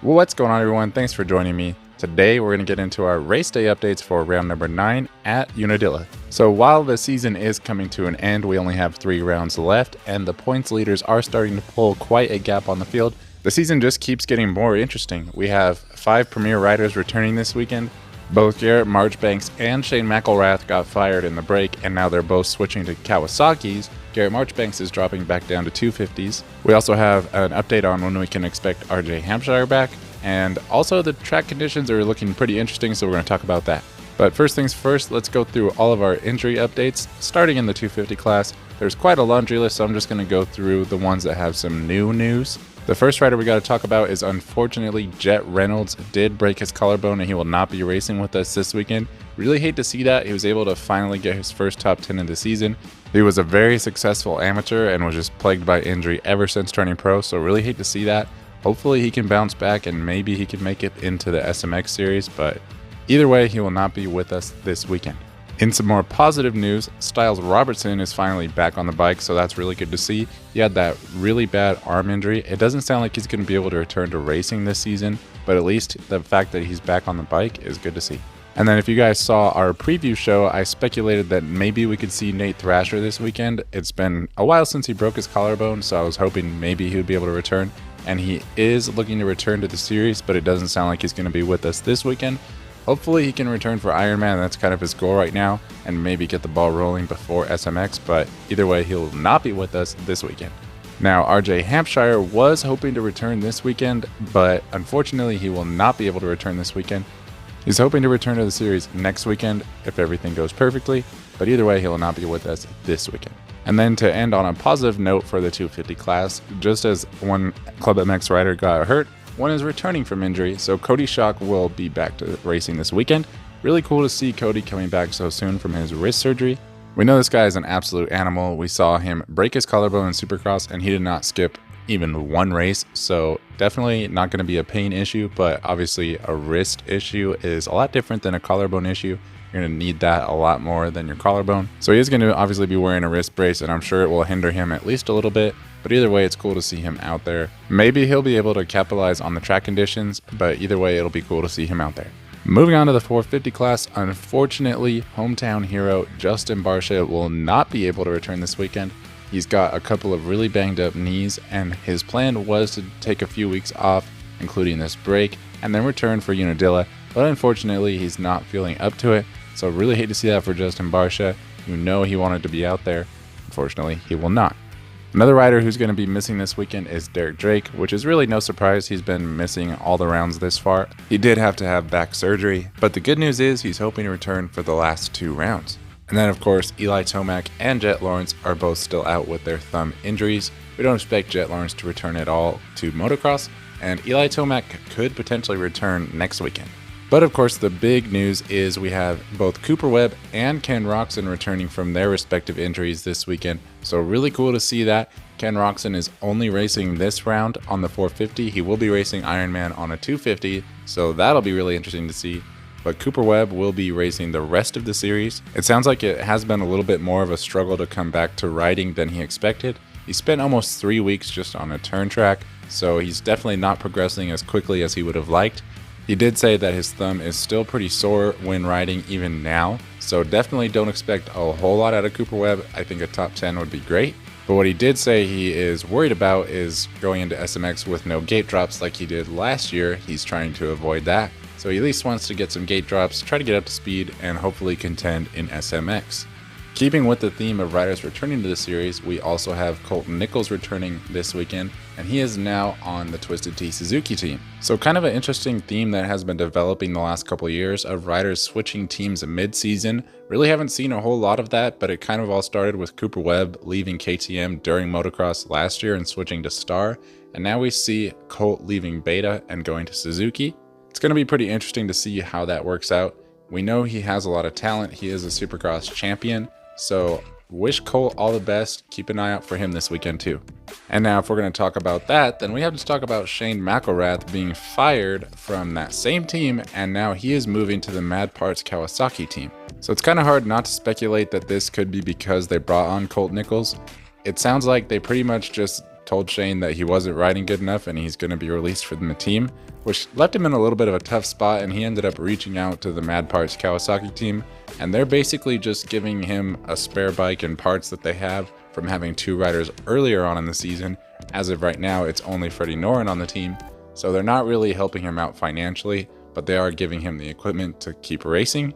Well, what's going on, everyone? Thanks for joining me. Today, we're going to get into our race day updates for round number 9 at Unadilla. So while the season is coming to an end, we only have 3 rounds left, and the points leaders are starting to pull quite a gap on the field. The season just keeps getting more interesting. We have 5 premier riders returning this weekend. Both Garrett Marchbanks and Shane McElrath got fired in the break, and now they're both switching to Kawasaki's. Garrett Marchbanks is dropping back down to 250s. We also have an update on when we can expect RJ Hampshire back, and also the track conditions are looking pretty interesting, so we're going to talk about that. But first things first, let's go through all of our injury updates. Starting in the 250 class, there's quite a laundry list, so I'm just going to go through the ones that have some new news. The first rider we got to talk about is, unfortunately, Jet Reynolds did break his collarbone and he will not be racing with us this weekend. Really hate to see that. He was able to finally get his first top 10 of the season. He was a very successful amateur and was just plagued by injury ever since turning pro, so really hate to see that. Hopefully he can bounce back and maybe he can make it into the SMX series, but either way, he will not be with us this weekend. In some more positive news, Styles Robertson is finally back on the bike, so that's really good to see. He had that really bad arm injury. It doesn't sound like he's going to be able to return to racing this season, but at least the fact that he's back on the bike is good to see. And then if you guys saw our preview show, I speculated that maybe we could see Nate Thrasher this weekend. It's been a while since he broke his collarbone, so I was hoping maybe he would be able to return. And he is looking to return to the series, but it doesn't sound like he's going to be with us this weekend. Hopefully he can return for Ironman, that's kind of his goal right now, and maybe get the ball rolling before SMX, but either way, he'll not be with us this weekend. Now, RJ Hampshire was hoping to return this weekend, but unfortunately he will not be able to return this weekend. He's hoping to return to the series next weekend if everything goes perfectly, but either way, he will not be with us this weekend. And then to end on a positive note for the 250 class, just as one Club MX rider got hurt, one is returning from injury, so Cody Schock will be back to racing this weekend. Really cool to see Cody coming back so soon from his wrist surgery. We know this guy is an absolute animal. We saw him break his collarbone in Supercross and he did not skip even one race, so definitely not going to be a pain issue, but obviously a wrist issue is a lot different than a collarbone issue. You're going to need that a lot more than your collarbone. So he is going to obviously be wearing a wrist brace, and I'm sure it will hinder him at least a little bit. But either way, it's cool to see him out there. Maybe he'll be able to capitalize on the track conditions, but either way, it'll be cool to see him out there. Moving on to the 450 class, unfortunately, hometown hero Justin Barcia will not be able to return this weekend. He's got a couple of really banged up knees, and his plan was to take a few weeks off, including this break, and then return for Unadilla. But unfortunately, he's not feeling up to it. So really hate to see that for Justin Barcia. You know he wanted to be out there. Unfortunately, he will not. Another rider who's going to be missing this weekend is Derek Drake, which is really no surprise. He's been missing all the rounds this far. He did have to have back surgery, but the good news is he's hoping to return for the last 2 rounds. And then, of course, Eli Tomac and Jet Lawrence are both still out with their thumb injuries. We don't expect Jet Lawrence to return at all to motocross, and Eli Tomac could potentially return next weekend. But of course, the big news is we have both Cooper Webb and Ken Roczen returning from their respective injuries this weekend. So really cool to see that. Ken Roczen is only racing this round on the 450. He will be racing Ironman on a 250, so that'll be really interesting to see. But Cooper Webb will be racing the rest of the series. It sounds like it has been a little bit more of a struggle to come back to riding than he expected. He spent almost 3 weeks just on a turn track, so he's definitely not progressing as quickly as he would have liked. He did say that his thumb is still pretty sore when riding even now, so definitely don't expect a whole lot out of Cooper Webb. I think a top 10 would be great. But what he did say he is worried about is going into SMX with no gate drops like he did last year. He's trying to avoid that. So he at least wants to get some gate drops, try to get up to speed, and hopefully contend in SMX. Keeping with the theme of riders returning to the series, we also have Colt Nichols returning this weekend, and he is now on the Twisted Tea Suzuki team. So kind of an interesting theme that has been developing the last couple of years of riders switching teams mid-season. Really haven't seen a whole lot of that, but it kind of all started with Cooper Webb leaving KTM during motocross last year and switching to Star, and now we see Colt leaving Beta and going to Suzuki. It's going to be pretty interesting to see how that works out. We know he has a lot of talent. He is a Supercross champion. So wish Colt all the best. Keep an eye out for him this weekend too. And now if we're going to talk about that, then we have to talk about Shane McElrath being fired from that same team, and now he is moving to the Mad Parts Kawasaki team. So it's kind of hard not to speculate that this could be because they brought on Colt Nichols. It sounds like they pretty much just told Shane that he wasn't riding good enough and he's going to be released from the team, which left him in a little bit of a tough spot, and he ended up reaching out to the Mad Parts Kawasaki team, and they're basically just giving him a spare bike and parts that they have from having 2 riders earlier on in the season. As of right now, it's only Freddie Noren on the team, so they're not really helping him out financially, but they are giving him the equipment to keep racing.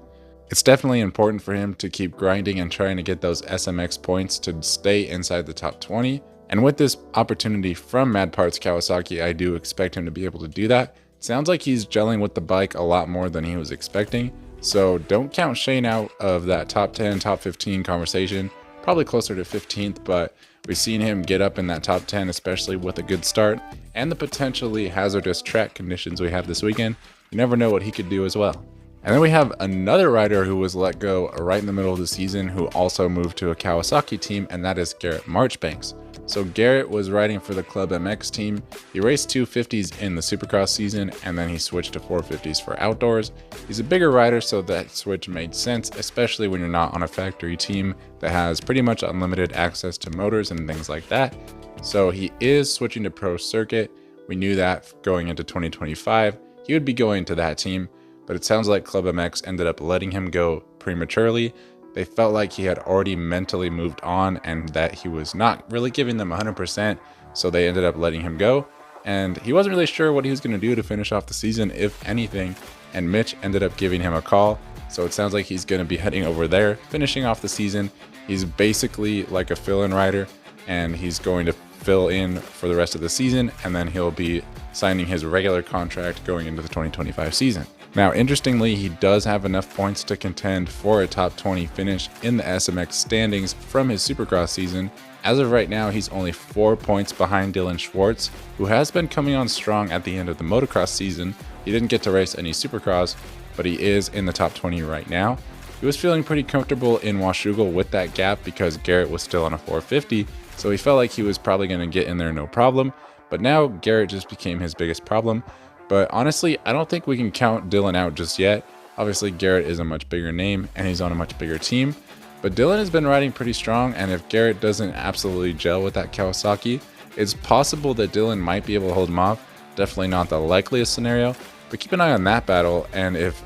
It's definitely important for him to keep grinding and trying to get those SMX points to stay inside the top 20. And with this opportunity from Mad Parts Kawasaki, I do expect him to be able to do that. Sounds like he's gelling with the bike a lot more than he was expecting. So don't count Shane out of that top 10, top 15 conversation. Probably closer to 15th, but we've seen him get up in that top 10, especially with a good start and the potentially hazardous track conditions we have this weekend. You never know what he could do as well. And then we have another rider who was let go right in the middle of the season who also moved to a Kawasaki team, and that is Garrett Marchbanks. So Garrett was riding for the Club MX team. He raced 250s in the Supercross season, and then he switched to 450s for outdoors. He's a bigger rider, so that switch made sense, especially when you're not on a factory team that has pretty much unlimited access to motors and things like that. So he is switching to Pro Circuit. We knew that going into 2025, he would be going to that team. But it sounds like Club MX ended up letting him go prematurely. They felt like he had already mentally moved on and that he was not really giving them 100%, so they ended up letting him go. And he wasn't really sure what he was going to do to finish off the season, if anything, and Mitch ended up giving him a call. So it sounds like he's going to be heading over there, finishing off the season. He's basically like a fill-in rider, and he's going to fill in for the rest of the season, and then he'll be signing his regular contract going into the 2025 season. Now, interestingly, he does have enough points to contend for a top 20 finish in the SMX standings from his Supercross season. As of right now, he's only 4 points behind Dylan Schwartz, who has been coming on strong at the end of the motocross season. He didn't get to race any Supercross, but he is in the top 20 right now. He was feeling pretty comfortable in Washougal with that gap because Garrett was still on a 450, so he felt like he was probably going to get in there no problem. But now Garrett just became his biggest problem. But honestly, I don't think we can count Dylan out just yet. Obviously, Garrett is a much bigger name and he's on a much bigger team. But Dylan has been riding pretty strong, and if Garrett doesn't absolutely gel with that Kawasaki, it's possible that Dylan might be able to hold him off. Definitely not the likeliest scenario, but keep an eye on that battle. And if,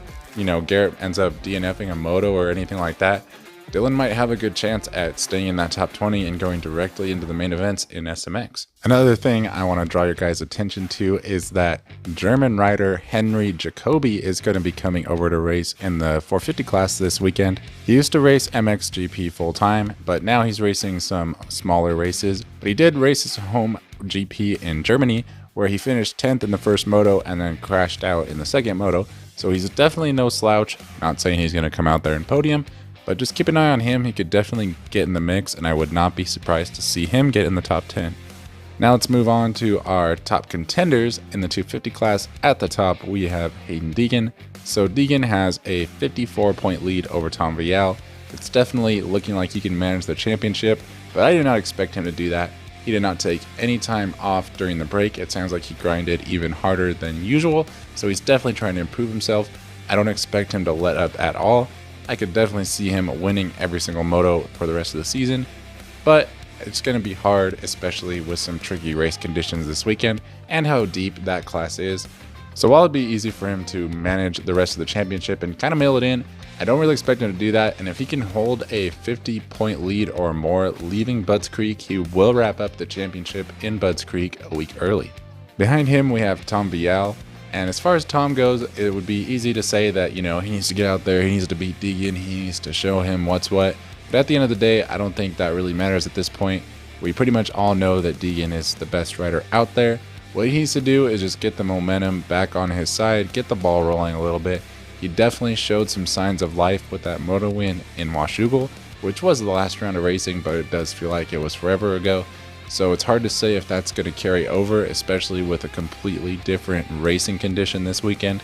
Garrett ends up DNFing a moto or anything like that, Dylan might have a good chance at staying in that top 20 and going directly into the main events in SMX. Another thing I want to draw your guys' attention to is that German rider Henry Jacobi is going to be coming over to race in the 450 class this weekend. He used to race MXGP full time, but now he's racing some smaller races. But he did race his home GP in Germany, where he finished 10th in the first moto and then crashed out in the second moto. So he's definitely no slouch. Not saying he's going to come out there and podium, but just keep an eye on him. He could definitely get in the mix, and I would not be surprised to see him get in the top 10. Now let's move on to our top contenders in the 250 class. At the top, we have Haiden Deegan. So Deegan has a 54-point lead over Tom Vialle. It's definitely looking like he can manage the championship, but I do not expect him to do that. He did not take any time off during the break. It sounds like he grinded even harder than usual, so he's definitely trying to improve himself. I don't expect him to let up at all. I could definitely see him winning every single moto for the rest of the season, but it's going to be hard, especially with some tricky race conditions this weekend and how deep that class is. So while it'd be easy for him to manage the rest of the championship and kind of mail it in, I don't really expect him to do that. And if he can hold a 50-point lead or more leaving Budds Creek, he will wrap up the championship in Budds Creek a week early. Behind him, we have Tom Vialle. And as far as Tom goes, it would be easy to say that, he needs to get out there, he needs to beat Deegan, he needs to show him what's what. But at the end of the day, I don't think that really matters at this point. We pretty much all know that Deegan is the best rider out there. What he needs to do is just get the momentum back on his side, get the ball rolling a little bit. He definitely showed some signs of life with that moto win in Washougal, which was the last round of racing, but it does feel like it was forever ago. So it's hard to say if that's going to carry over, especially with a completely different racing condition this weekend.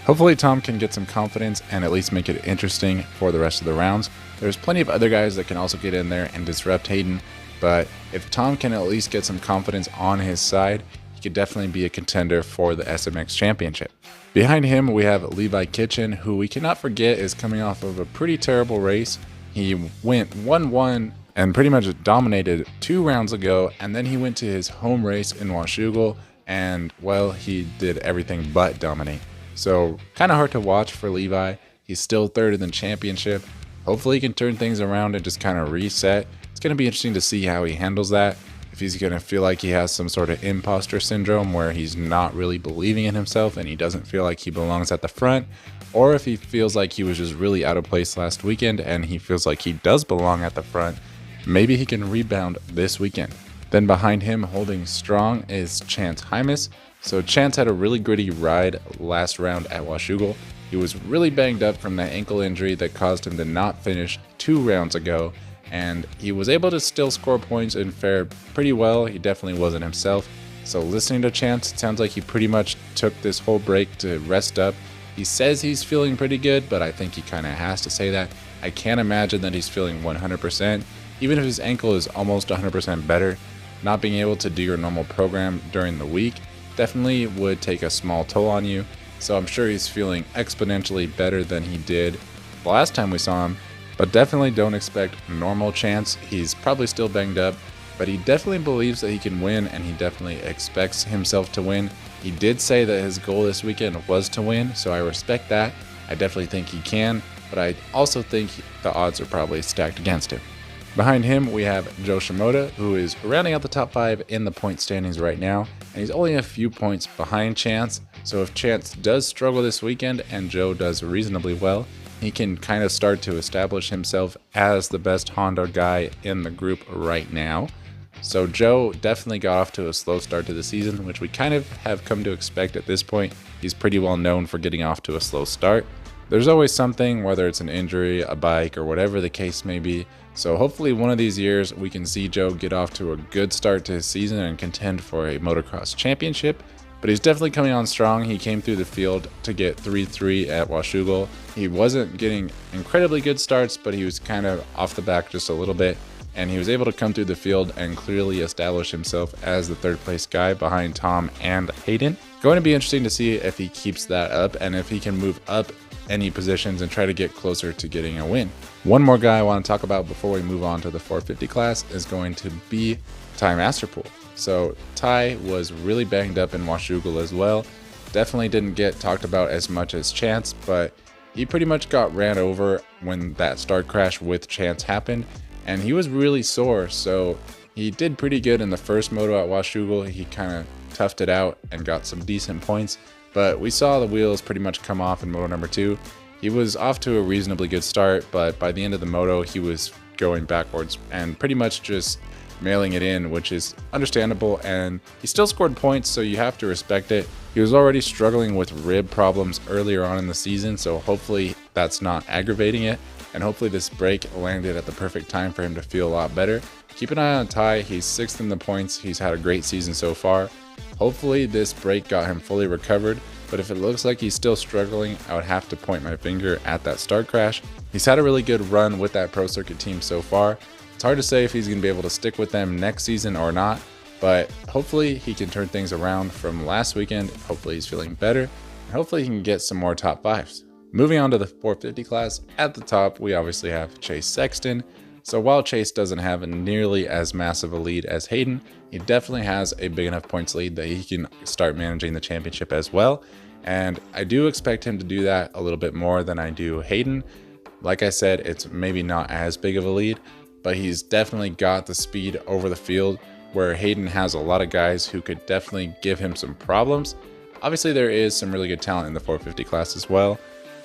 Hopefully Tom can get some confidence and at least make it interesting for the rest of the rounds. There's plenty of other guys that can also get in there and disrupt Haiden, but if Tom can at least get some confidence on his side, he could definitely be a contender for the SMX Championship. Behind him, we have Levi Kitchen, who we cannot forget is coming off of a pretty terrible race. He went 1-1 and pretty much dominated 2 rounds ago, and then he went to his home race in Washougal, and well, he did everything but dominate. So kind of hard to watch for Levi. He's still third in the championship. Hopefully he can turn things around and just kind of reset. It's going to be interesting to see how he handles that. If he's going to feel like he has some sort of imposter syndrome where he's not really believing in himself and he doesn't feel like he belongs at the front, or if he feels like he was just really out of place last weekend and he feels like he does belong at the front, maybe he can rebound this weekend. Then behind him, holding strong, is Chance Hymas. So Chance had a really gritty ride last round at Washougal. He was really banged up from that ankle injury that caused him to not finish 2 rounds ago, and he was able to still score points and fare pretty well. He definitely wasn't himself. So listening to Chance, it sounds like he pretty much took this whole break to rest up. He says he's feeling pretty good, but I think he kind of has to say that. I can't imagine that he's feeling 100%. Even if his ankle is almost 100% better, not being able to do your normal program during the week definitely would take a small toll on you. So I'm sure he's feeling exponentially better than he did the last time we saw him, but definitely don't expect normal Chance. He's probably still banged up, but he definitely believes that he can win, and he definitely expects himself to win. He did say that his goal this weekend was to win, so I respect that. I definitely think he can, but I also think the odds are probably stacked against him. Behind him, we have Joe Shimoda, who is rounding out the top 5 in the point standings right now, and he's only a few points behind Chance. So if Chance does struggle this weekend and Joe does reasonably well, he can kind of start to establish himself as the best Honda guy in the group right now. So Joe definitely got off to a slow start to the season, which we kind of have come to expect at this point. He's pretty well known for getting off to a slow start. There's always something, whether it's an injury, a bike, or whatever the case may be. So hopefully one of these years we can see Joe get off to a good start to his season and contend for a motocross championship. But he's definitely coming on strong. He came through the field to get 3-3 at Washougal. He wasn't getting incredibly good starts, but he was kind of off the back just a little bit. And he was able to come through the field and clearly establish himself as the 3rd place guy behind Tom and Haiden. Going to be interesting to see if he keeps that up and if he can move up any positions and try to get closer to getting a win. One more guy I want to talk about before we move on to the 450 class is going to be Ty Masterpool. So Ty was really banged up in Washougal as well. Definitely didn't get talked about as much as Chance, but he pretty much got ran over when that start crash with Chance happened, and he was really sore. So he did pretty good in the first moto at Washougal. He kind of toughed it out and got some decent points, but we saw the wheels pretty much come off in moto number 2. He was off to a reasonably good start, but by the end of the moto, he was going backwards and pretty much just mailing it in, which is understandable, and he still scored points, so you have to respect it. He was already struggling with rib problems earlier on in the season, so hopefully that's not aggravating it, and hopefully this break landed at the perfect time for him to feel a lot better. Keep an eye on Ty. He's 6th in the points. He's had a great season so far. Hopefully this break got him fully recovered, but if it looks like he's still struggling, I would have to point my finger at that start crash. He's had a really good run with that Pro Circuit team so far. It's hard to say if he's going to be able to stick with them next season or not, but hopefully he can turn things around from last weekend. Hopefully he's feeling better, and hopefully he can get some more top 5s. Moving on to the 450 class, at the top we obviously have Chase Sexton. So while Chase doesn't have nearly as massive a lead as Haiden, he definitely has a big enough points lead that he can start managing the championship as well. And I do expect him to do that a little bit more than I do Haiden. Like I said, it's maybe not as big of a lead, but he's definitely got the speed over the field where Haiden has a lot of guys who could definitely give him some problems. Obviously there is some really good talent in the 450 class as well,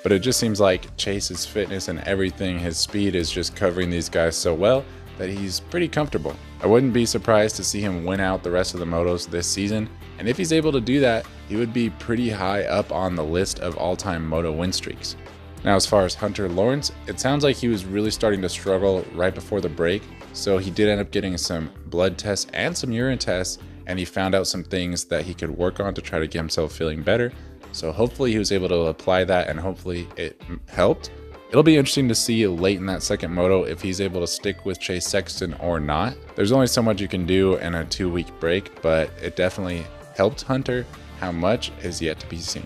but it just seems like Chase's fitness and everything, his speed is just covering these guys so well that he's pretty comfortable. I wouldn't be surprised to see him win out the rest of the motos this season, and if he's able to do that, he would be pretty high up on the list of all-time moto win streaks. Now as far as Hunter Lawrence, it sounds like he was really starting to struggle right before the break, so he did end up getting some blood tests and some urine tests, and he found out some things that he could work on to try to get himself feeling better. So hopefully he was able to apply that, and hopefully it helped. It'll be interesting to see late in that second moto if he's able to stick with Chase Sexton or not. There's only so much you can do in a 2-week break, but it definitely helped Hunter. How much is yet to be seen.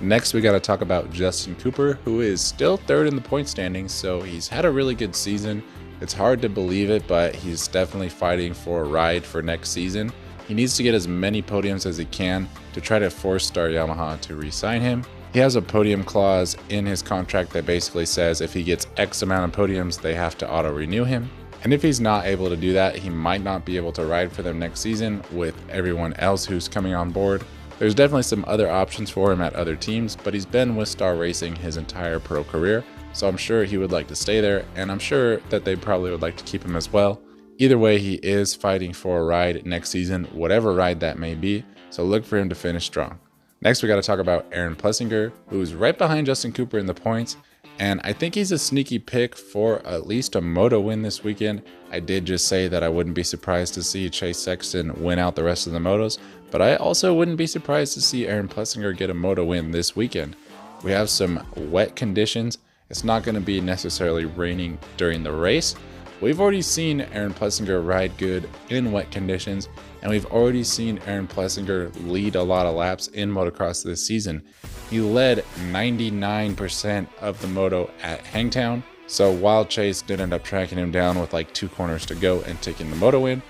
Next, we got to talk about Justin Cooper, who is still 3rd in the point standings, so he's had a really good season. It's hard to believe it, but he's definitely fighting for a ride for next season. He needs to get as many podiums as he can to try to force Star Yamaha to re-sign him. He has a podium clause in his contract that basically says if he gets X amount of podiums, they have to auto-renew him. And if he's not able to do that, he might not be able to ride for them next season with everyone else who's coming on board. There's definitely some other options for him at other teams, but he's been with Star Racing his entire pro career, so I'm sure he would like to stay there, and I'm sure that they probably would like to keep him as well. Either way, he is fighting for a ride next season, whatever ride that may be, so look for him to finish strong. Next, we got to talk about Aaron Plessinger, who's right behind Justin Cooper in the points, and I think he's a sneaky pick for at least a moto win this weekend. I did just say that I wouldn't be surprised to see Chase Sexton win out the rest of the motos, but I also wouldn't be surprised to see Aaron Plessinger get a moto win this weekend. We have some wet conditions. It's not going to be necessarily raining during the race. We've already seen Aaron Plessinger ride good in wet conditions, and we've already seen Aaron Plessinger lead a lot of laps in motocross this season. He led 99% of the moto at Hangtown, so while Chase did end up tracking him down with like 2 corners to go and taking the moto win,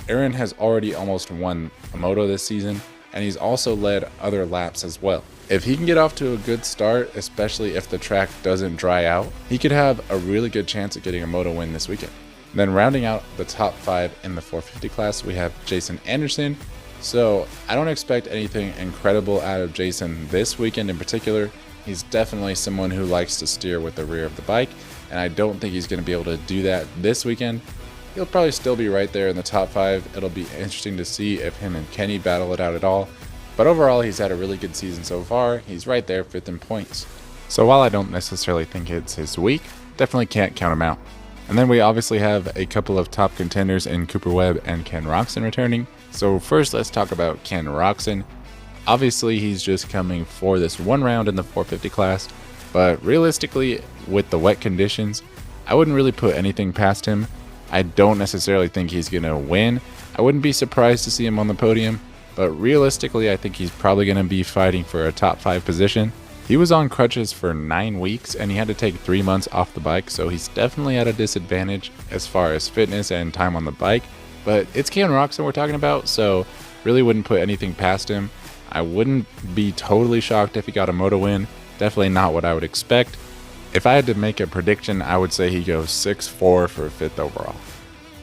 Aaron has already almost won a moto this season, and he's also led other laps as well. If he can get off to a good start, especially if the track doesn't dry out, he could have a really good chance at getting a moto win this weekend. Then rounding out the top 5 in the 450 class, we have Jason Anderson. So I don't expect anything incredible out of Jason this weekend in particular. He's definitely someone who likes to steer with the rear of the bike, and I don't think he's going to be able to do that this weekend. He'll probably still be right there in the top 5. It'll be interesting to see if him and Kenny battle it out at all. But overall, he's had a really good season so far. He's right there 5th in points. So while I don't necessarily think it's his week, definitely can't count him out. And then we obviously have a couple of top contenders in Cooper Webb and Ken Roczen returning. So first, let's talk about Ken Roczen. Obviously, he's just coming for this one round in the 450 class, but realistically, with the wet conditions, I wouldn't really put anything past him. I don't necessarily think he's going to win. I wouldn't be surprised to see him on the podium, but realistically, I think he's probably going to be fighting for a top 5 position. He was on crutches for 9 weeks and he had to take 3 months off the bike, so he's definitely at a disadvantage as far as fitness and time on the bike. But it's Ken Roczen we're talking about, so really wouldn't put anything past him. I wouldn't be totally shocked if he got a moto win. Definitely not what I would expect. If I had to make a prediction, I would say he goes 6-4 for 5th overall.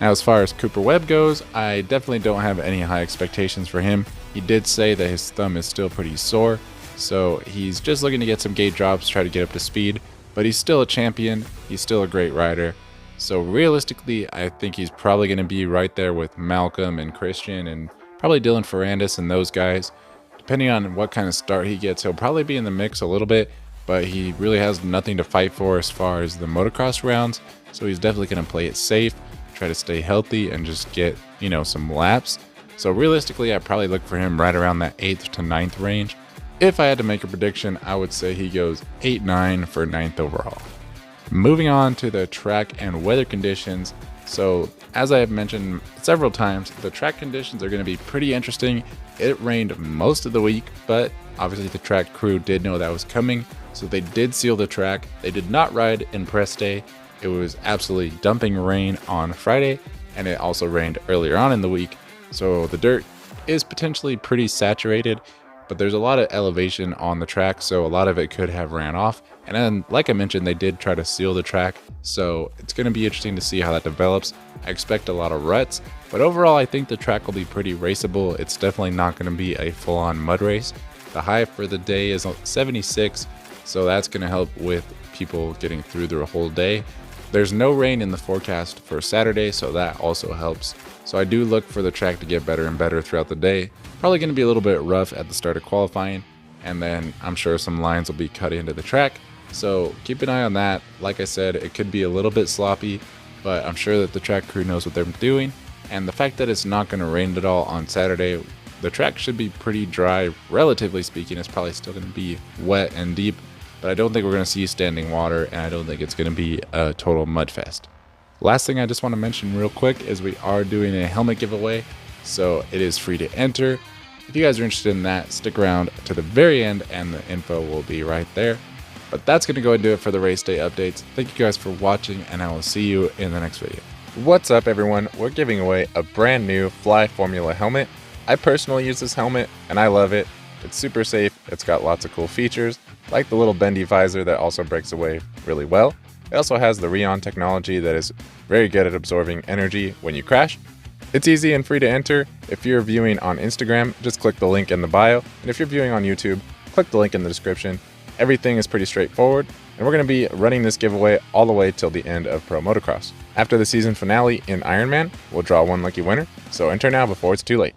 Now, as far as Cooper Webb goes, I definitely don't have any high expectations for him. He did say that his thumb is still pretty sore, so he's just looking to get some gate drops, try to get up to speed, but he's still a champion, he's still a great rider. So realistically, I think he's probably going to be right there with Malcolm and Christian and probably Dylan Ferrandis and those guys. Depending on what kind of start he gets, he'll probably be in the mix a little bit, but he really has nothing to fight for as far as the motocross rounds, so he's definitely going to play it safe, try to stay healthy, and just get, some laps. So realistically, I'd probably look for him right around that 8th to 9th range. If I had to make a prediction, I would say he goes 8-9 for 9th overall. Moving on to the track and weather conditions. So as I have mentioned several times, the track conditions are going to be pretty interesting. It rained most of the week, but obviously the track crew did know that was coming, so they did seal the track. They did not ride in press day. It was absolutely dumping rain on Friday, and it also rained earlier on in the week, so the dirt is potentially pretty saturated, but there's a lot of elevation on the track, so a lot of it could have ran off. And then, like I mentioned, they did try to seal the track, so it's going to be interesting to see how that develops. I expect a lot of ruts, but overall I think the track will be pretty raceable. It's definitely not going to be a full-on mud race. The high for the day is 76, so that's going to help with people getting through the whole day. There's no rain in the forecast for Saturday, so that also helps. So I do look for the track to get better and better throughout the day. Probably going to be a little bit rough at the start of qualifying, and then I'm sure some lines will be cut into the track. So keep an eye on that. Like I said, it could be a little bit sloppy, but I'm sure that the track crew knows what they're doing. And the fact that it's not going to rain at all on Saturday, the track should be pretty dry, relatively speaking. It's probably still going to be wet and deep, but I don't think we're going to see standing water, and I don't think it's going to be a total mud fest. Last thing I just want to mention real quick is we are doing a helmet giveaway, so it is free to enter. If you guys are interested in that, stick around to the very end and the info will be right there. But that's going to go and do it for the race day updates. Thank you guys for watching, and I will see you in the next video. What's up, everyone? We're giving away a brand new Fly Formula helmet. I personally use this helmet, and I love it. It's super safe. It's got lots of cool features, like the little bendy visor that also breaks away really well. It also has the Rheon technology that is very good at absorbing energy when you crash. It's easy and free to enter. If you're viewing on Instagram, just click the link in the bio. And if you're viewing on YouTube, click the link in the description. Everything is pretty straightforward, and we're going to be running this giveaway all the way till the end of Pro Motocross. After the season finale in Ironman, we'll draw one lucky winner, so enter now before it's too late.